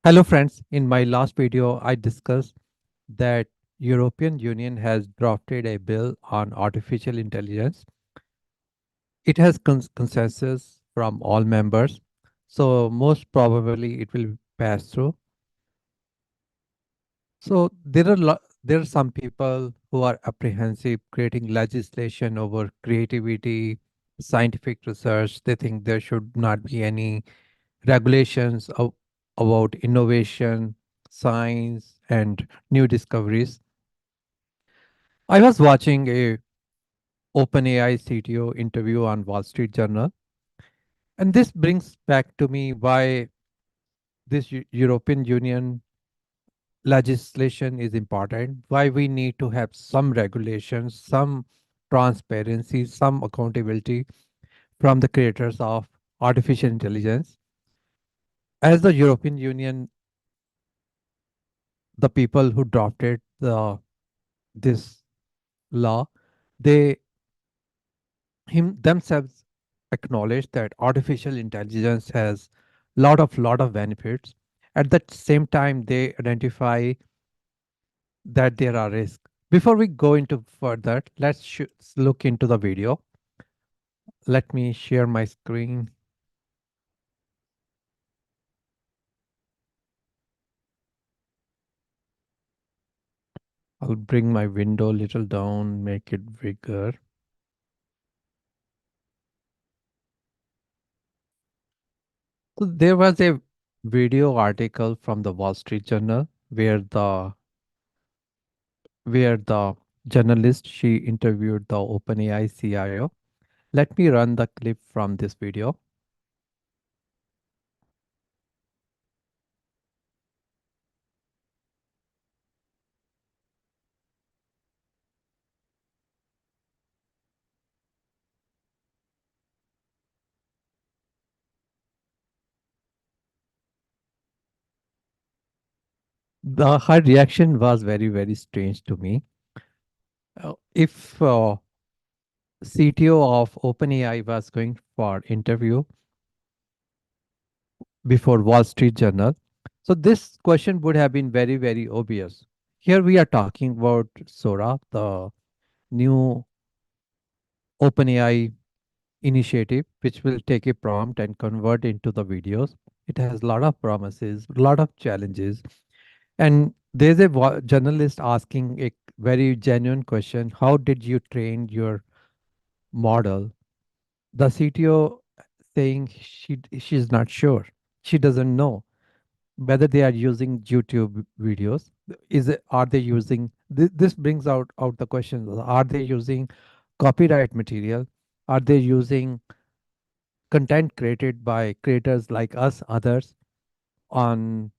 Hello friends, in my last video I discussed that European Union has drafted a bill on artificial intelligence. It has consensus from all members, so most probably it will pass through. So there are some people who are apprehensive creating legislation over creativity, scientific research. They think there should not be any regulations about innovation, science, and new discoveries. I was watching a OpenAI CTO interview on Wall Street Journal, and this brings back to me why this European Union legislation is important, why we need to have some regulations, some transparency, some accountability from the creators of artificial intelligence. As the European Union, the people who drafted this law, they themselves acknowledge that artificial intelligence has lot of benefits. At the same time, they identify that there are risks. Before we go into further, let's look into the video. Let me share my screen. I'll bring my window a little down, make it bigger. So there was a video article from the Wall Street Journal where the journalist she interviewed the OpenAI CIO. Let me run the clip from this video. Her reaction was very strange to me. If CTO of OpenAI was going for interview before Wall Street Journal, so this question would have been very obvious. Here we are talking about Sora, the new OpenAI initiative, which will take a prompt and convert into the videos. It has a lot of promises, a lot of challenges. And there's a journalist asking a very genuine question: how did you train your model? The CTO saying she's not sure. She doesn't know whether they are using YouTube videos. Are they using this brings out the question: are they using copyright material? Are they using content created by creators like us, others, on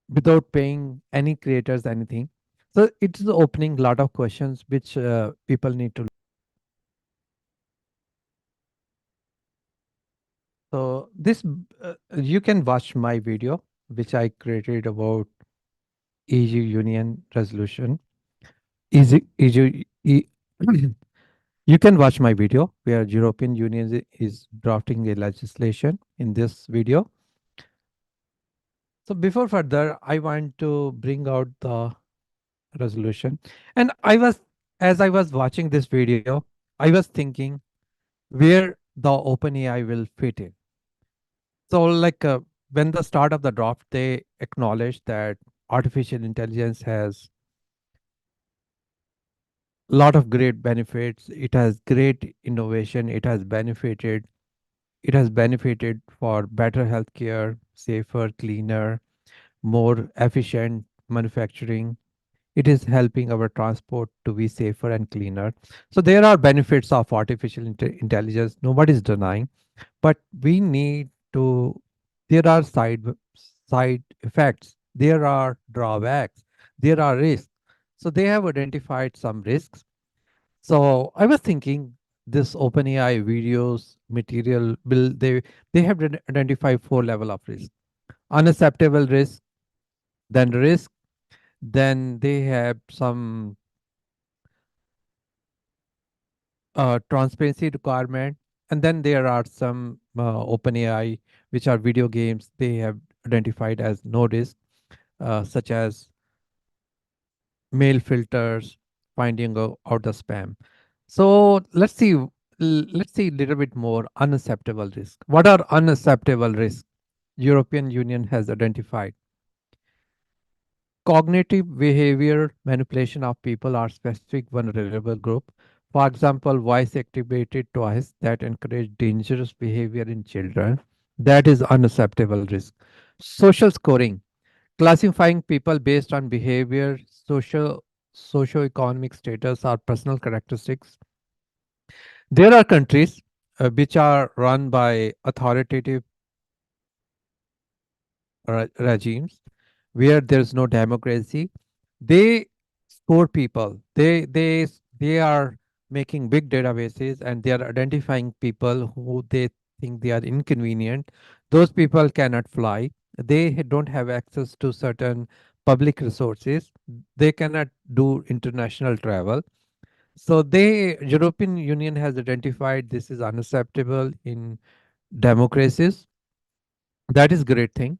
without paying any creators anything? So it is opening a lot of questions which people need to. So this you can watch my video which I created about EU Union resolution. Easy, easy, you can watch my video where European Union is drafting a legislation in this video. So before further, I want to bring out the resolution. And as I was watching this video, I was thinking where the OpenAI will fit in. So, when the start of the draft, they acknowledge that artificial intelligence has a lot of great benefits. It has great innovation. It has benefited for better healthcare, safer, cleaner, more efficient manufacturing. It is helping our transport to be safer and cleaner. So there are benefits of artificial intelligence. Nobody's denying, but we need to. There are side effects. There are drawbacks. There are risks. So they have identified some risks. So I was thinking this OpenAI videos material will they have identified four level of risk: unacceptable risk, then risk, then they have some transparency requirement, and then there are some OpenAI which are video games. They have identified as no risk, such as mail filters, finding out the spam. So let's see a little bit more unacceptable risk. What are unacceptable risks European Union has identified? Cognitive behavior manipulation of people are specific vulnerable group. For example, voice activated toys that encourage dangerous behavior in children. That is unacceptable risk. Social scoring, classifying people based on behavior, socio-economic status, or personal characteristics. There are countries which are run by authoritative regimes where there's no democracy. They score people. They are making big databases and they are identifying people who they think they are inconvenient. Those people cannot fly. They don't have access to certain public resources. They cannot do international travel. So they European Union has identified this is unacceptable in democracies. That is great thing.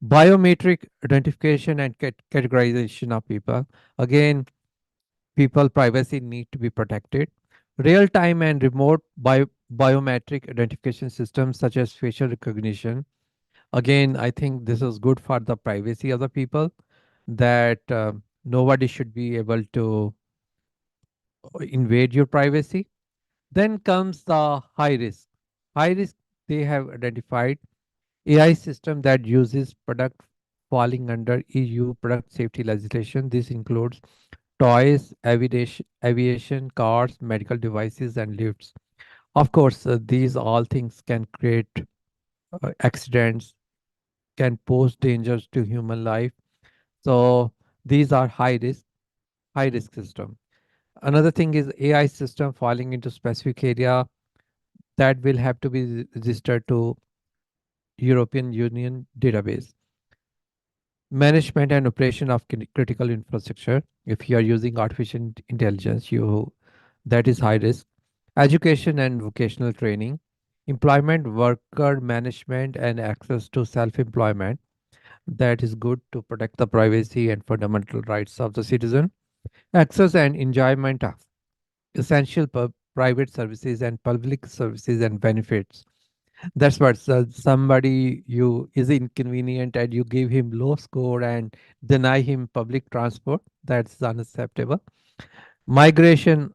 Biometric identification and categorization of people. Again, people privacy need to be protected. Real time and remote biometric identification systems such as facial recognition. Again, I think this is good for the privacy of the people, that nobody should be able to invade your privacy. Then comes the high risk. High risk, they have identified AI system that uses product falling under EU product safety legislation. This includes toys, aviation, cars, medical devices, and lifts. Of course, these all things can create accidents, can pose dangers to human life. So these are high risk system. Another thing is AI system falling into specific area that will have to be registered to European Union database. Management and operation of critical infrastructure. If you are using artificial intelligence, you that is high risk. Education and vocational training, employment, worker management, and access to self-employment. That is good to protect the privacy and fundamental rights of the citizen. Access and enjoyment of essential private services and public services and benefits. That's what somebody you is inconvenient and you give him low score and deny him public transport. That's unacceptable. Migration,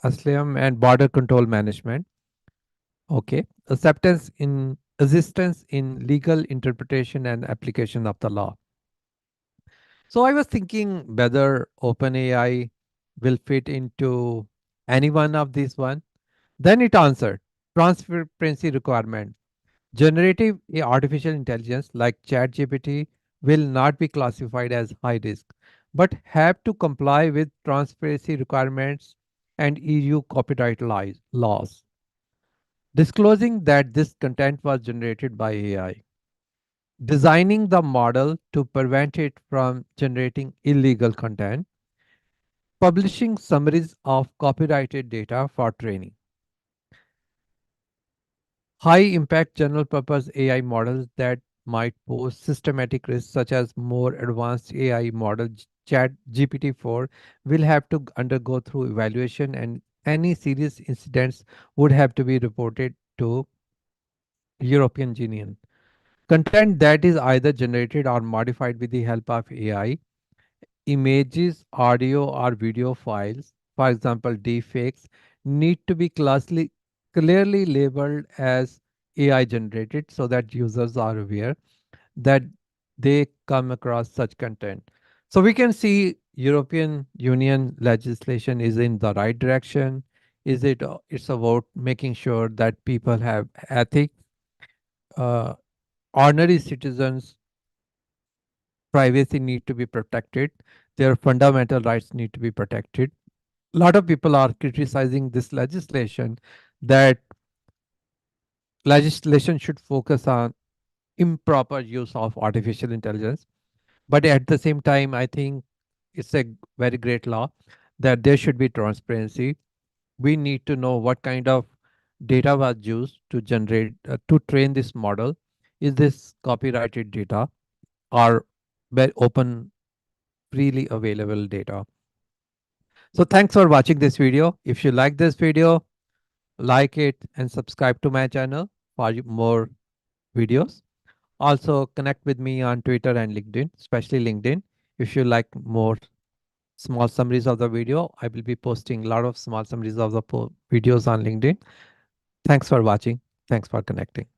asylum, and border control management. Okay. Acceptance in assistance in legal interpretation and application of the law. So I was thinking whether OpenAI will fit into any one of these one. Then it answered transparency requirement. Generative artificial intelligence like ChatGPT will not be classified as high risk, but have to comply with transparency requirements and EU copyright laws, disclosing that this content was generated by AI, designing the model to prevent it from generating illegal content, publishing summaries of copyrighted data for training. High impact general purpose AI models that might pose systematic risks, such as more advanced AI model Chat GPT-4, will have to undergo through evaluation, and any serious incidents would have to be reported to European Union. Content that is either generated or modified with the help of AI, images, audio, or video files, for example, deepfakes, need to be clearly labeled as AI generated so that users are aware that they come across such content. So we can see European Union legislation is in the right direction. Is it? It's about making sure that people have ethics. Uh, Ordinary citizens' privacy need to be protected. Their fundamental rights need to be protected. A lot of people are criticizing this legislation, that legislation should focus on improper use of artificial intelligence. But at the same time, I think it's a very great law that there should be transparency. We need to know what kind of data was used to generate to train this model. Is this copyrighted data or open, freely available data? So thanks for watching this video. If you like this video, like it and subscribe to my channel for more videos. Also connect with me on Twitter and LinkedIn, especially LinkedIn. If you like more small summaries of the video, I will be posting a lot of small summaries of the videos on LinkedIn. Thanks for watching. Thanks for connecting.